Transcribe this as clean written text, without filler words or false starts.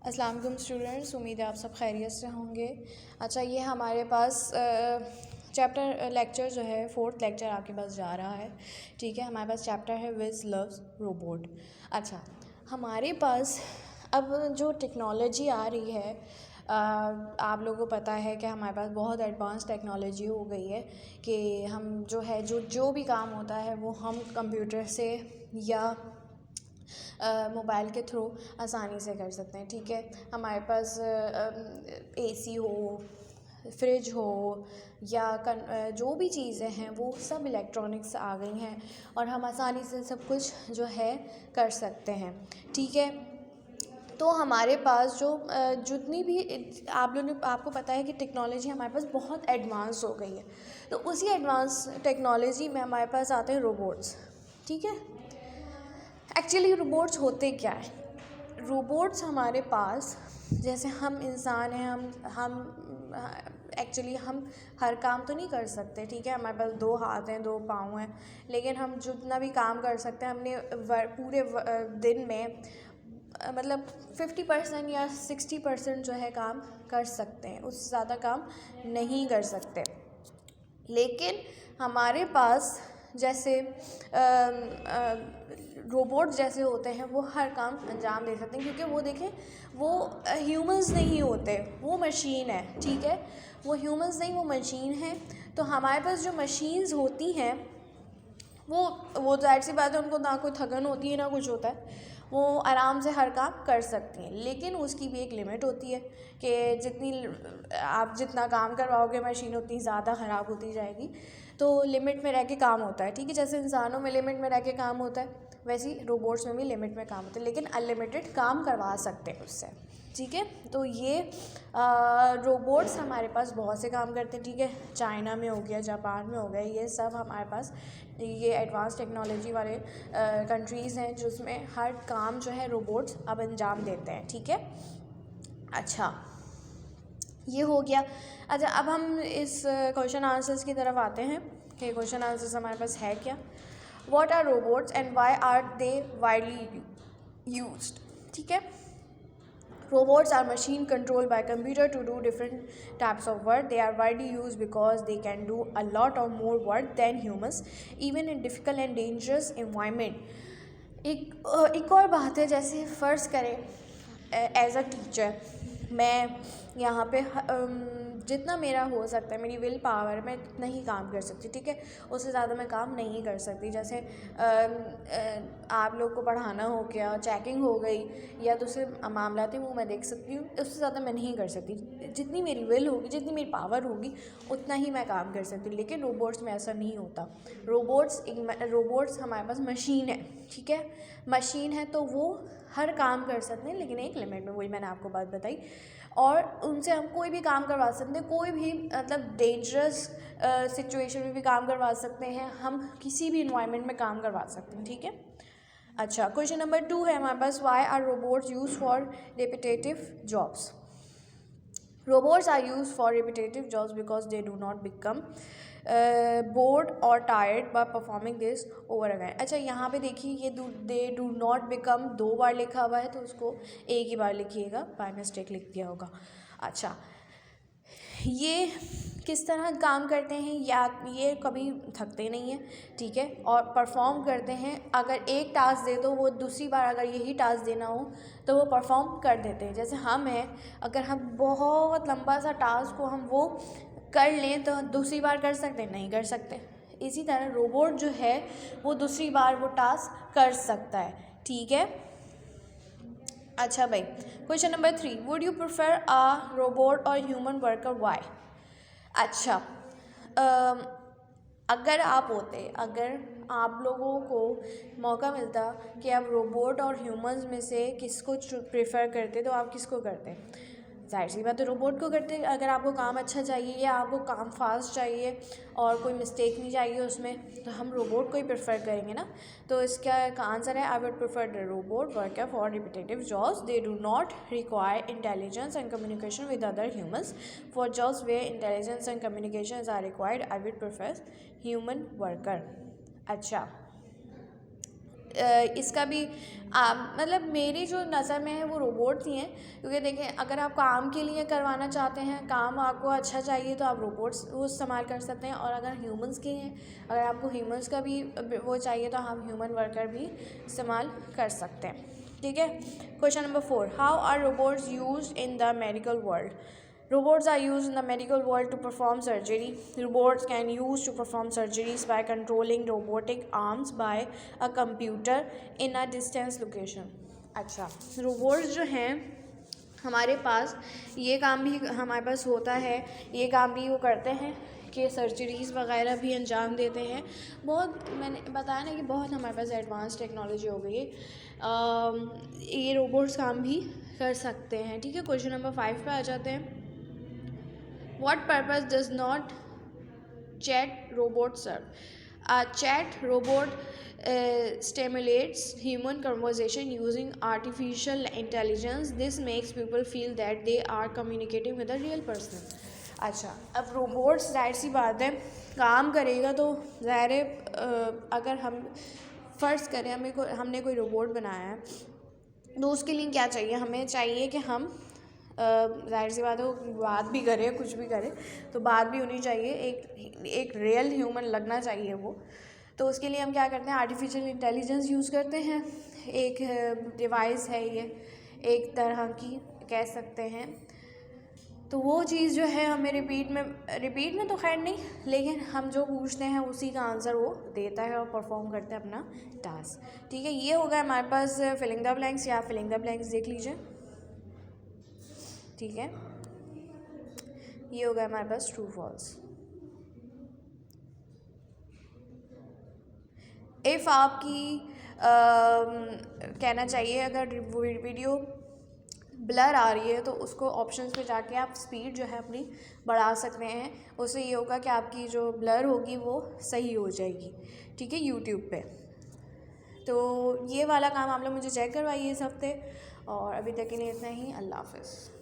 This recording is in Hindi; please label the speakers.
Speaker 1: अस्सलाम वालेकुम स्टूडेंट्स, उम्मीद है आप सब खैरियत से होंगे। अच्छा, ये हमारे पास चैप्टर लेक्चर जो है 4th लेक्चर आपके पास जा रहा है। ठीक है, हमारे पास चैप्टर है विज लव्स रोबोट। अच्छा, हमारे पास अब जो टेक्नोलॉजी आ रही है, आप लोगों को पता है कि हमारे पास बहुत एडवांस टेक्नोलॉजी हो गई है कि हम जो है जो भी काम होता है वो हम कंप्यूटर से या मोबाइल के थ्रू आसानी से कर सकते हैं। ठीक है, हमारे पास एसी हो, फ्रिज हो या जो भी चीज़ें हैं वो सब इलेक्ट्रॉनिक्स आ गई हैं और हम आसानी से सब कुछ जो है कर सकते हैं। ठीक है, तो हमारे पास जो जितनी भी आपको पता है कि टेक्नोलॉजी हमारे पास बहुत एडवांस हो गई है, तो उसी एडवांस टेक्नोलॉजी में हमारे पास आते हैं रोबोट्स। ठीक है, एक्चुअली रोबोट्स होते क्या है? रोबोट्स हमारे पास, जैसे हम इंसान हैं, हम एक्चुअली हम हर काम तो नहीं कर सकते। ठीक है, हमारे पास 2 हाथ हैं, 2 पाँव हैं, लेकिन हम जितना भी काम कर सकते हैं हमने पूरे दिन में मतलब 50% या 60% जो है काम कर सकते हैं, उससे ज़्यादा काम नहीं कर सकते। लेकिन हमारे पास जैसे रोबोट जैसे होते हैं वो हर काम अंजाम दे सकते हैं, क्योंकि वो देखें वो ह्यूमंस नहीं होते, वो मशीन है। ठीक है, वो ह्यूमंस नहीं, वो मशीन है। तो हमारे पास जो मशीन्स होती हैं वो जाहिर सी बात है, उनको ना कोई थकन होती है ना कुछ होता है, वो आराम से हर काम कर सकती हैं। लेकिन उसकी भी एक लिमिट होती है कि आप जितना काम करवाओगे मशीन उतनी ज़्यादा ख़राब होती जाएगी। तो लिमिट में रह के काम होता है। ठीक है, जैसे इंसानों में लिमिट में रह के काम होता है, वैसे ही रोबोट्स में भी लिमिट में काम होता है, लेकिन अनलिमिटेड काम करवा सकते हैं उससे। ठीक है, तो ये रोबोट्स हमारे पास बहुत से काम करते हैं। ठीक है, चाइना में हो गया, जापान में हो गया, ये सब हमारे पास ये एडवांस टेक्नोलॉजी वाले कंट्रीज़ हैं जिसमें हर काम जो है रोबोट्स अब अंजाम देते हैं। ठीक है, अच्छा ये हो गया। अच्छा, अब हम इस क्वेश्चन आंसर्स की तरफ आते हैं कि क्वेश्चन आंसर्स हमारे पास है क्या। What are robots and why are they widely used? ठीक है, robots are machine controlled by computer to do different types of work. They are widely used because they can do a lot of more work than humans, even in difficult and dangerous environment. एक और बात है, जैसे फ़र्ज़ करें एज अ टीचर मैं यहाँ पे जितना मेरा हो सकता है, मेरी विल पावर, मैं इतना ही काम कर सकती। ठीक है, उससे ज़्यादा मैं काम नहीं कर सकती। जैसे आप लोग को पढ़ाना हो गया, चेकिंग हो गई या दूसरे मामला थे वो मैं देख सकती हूँ, उससे ज़्यादा मैं नहीं कर सकती। जितनी मेरी विल होगी, जितनी मेरी पावर होगी, उतना ही मैं काम कर सकती हूँ। लेकिन रोबोट्स में ऐसा नहीं होता। रोबोट्स हमारे पास मशीन है। ठीक है, मशीन है तो वो हर काम कर सकते हैं, लेकिन एक लिमिट में, वही मैंने आपको बात बताई। और उनसे हम कोई भी काम करवा सकते हैं, कोई भी मतलब डेंजरस सिचुएशन में भी काम करवा सकते हैं, हम किसी भी इन्वायरमेंट में काम करवा सकते हैं। ठीक है, अच्छा क्वेश्चन नंबर 2 है हमारे पास, why are robots use for repetitive jobs? Robots are used for repetitive jobs because they do not become bored or tired by performing this over again. अच्छा, यहाँ पे देखिए ये they do not become 2 बार लिखा हुआ है, तो उसको एक ही बार लिखिएगा, बाय मिस्टेक लिख दिया होगा। अच्छा, ये किस तरह काम करते हैं, या ये कभी थकते नहीं हैं। ठीक है, और परफॉर्म करते हैं। अगर एक टास्क दे दो, वो दूसरी बार अगर यही टास्क देना हो तो वो परफॉर्म कर देते हैं। जैसे हम हैं, अगर हम बहुत लंबा सा टास्क को हम वो कर लें तो दूसरी बार कर सकते हैं? नहीं कर सकते। इसी तरह रोबोट जो है वो दूसरी बार वो टास्क कर सकता है। ठीक है, अच्छा भाई, question number 3, would you prefer a robot और ह्यूमन वर्कर, वाई? अच्छा, अगर आप लोगों को मौका मिलता कि आप रोबोट और ह्यूमंस में से किसको प्रेफर करते, तो आप किसको करते? जाहिर सी बात है रोबोट को करते। अगर आपको काम अच्छा चाहिए या आपको काम फास्ट चाहिए और कोई मिस्टेक नहीं चाहिए उसमें, तो हम रोबोट को ही प्रेफर करेंगे ना। तो इसका आंसर है, I would prefer the robot worker for repetitive jobs. They do not require intelligence and communication with other humans. For jobs where intelligence and communication are required, I would prefer human worker. अच्छा, इसका भी मतलब मेरी जो नज़र में है वो रोबोट्स ही हैं, क्योंकि देखें अगर आप काम के लिए करवाना चाहते हैं, काम आपको अच्छा चाहिए तो आप रोबोट्स वो इस्तेमाल कर सकते हैं, और अगर ह्यूमंस के हैं, अगर आपको ह्यूमंस का भी वो चाहिए तो हम ह्यूमन वर्कर भी इस्तेमाल कर सकते हैं, ठीक है। Question number 4, how are robots used in the medical world? Robots are used in the medical world to perform surgery. Robots can use to perform surgeries by controlling robotic arms by a computer in a distance location. अच्छा, robots जो हैं हमारे पास, ये काम भी हमारे पास होता है, ये काम भी वो करते हैं कि सर्जरीज़ वगैरह भी अंजाम देते हैं। बहुत, मैंने बताया ना कि बहुत हमारे पास एडवांस टेक्नोलॉजी हो गई है, ये रोबोट्स काम भी कर सकते हैं, ठीक है। क्वेश्चन नंबर 5 पे आ जाते हैं। What purpose does not chat robot serve? A chat robot stimulates human conversation using artificial intelligence. This makes people feel that they are communicating with a real person. अच्छा, अब रोबोट्स जाहिर सी बात है काम करेगा तो ज़ाहिर है, अगर हम फ़र्ज़ करें हमने कोई रोबोट बनाया है तो उसके लिए क्या चाहिए, हमें चाहिए कि हम ज़ाहिर सी बात है वो बात भी करे, कुछ भी करे तो बात भी होनी चाहिए, एक रियल ह्यूमन लगना चाहिए वो। तो उसके लिए हम क्या करते हैं, आर्टिफिशियल इंटेलिजेंस यूज़ करते हैं। एक डिवाइस है ये, एक तरह की कह सकते हैं। तो वो चीज़ जो है हमें रिपीट में तो खैर नहीं, लेकिन हम जो पूछते हैं उसी का आंसर वो देता है और परफॉर्म करता है अपना टास्क, ठीक है। ये होगा हमारे पास फिलिंग द ब्लैंक्स, या फिलिंग द ब्लैंक्स देख लीजिए, ठीक है। ये होगा हमारे पास ट्रू फॉल्स। इफ़ आपकी कहना चाहिए अगर वीडियो ब्लर आ रही है तो उसको ऑप्शंस पे जाके आप स्पीड जो है अपनी बढ़ा सकते हैं, उससे ये होगा कि आपकी जो ब्लर होगी वो सही हो जाएगी, ठीक है, यूट्यूब पे। तो ये वाला काम आप लोग मुझे चेक करवाइए इस हफ्ते, और अभी तक के लिए इतना ही। अल्लाह हाफ़िज़।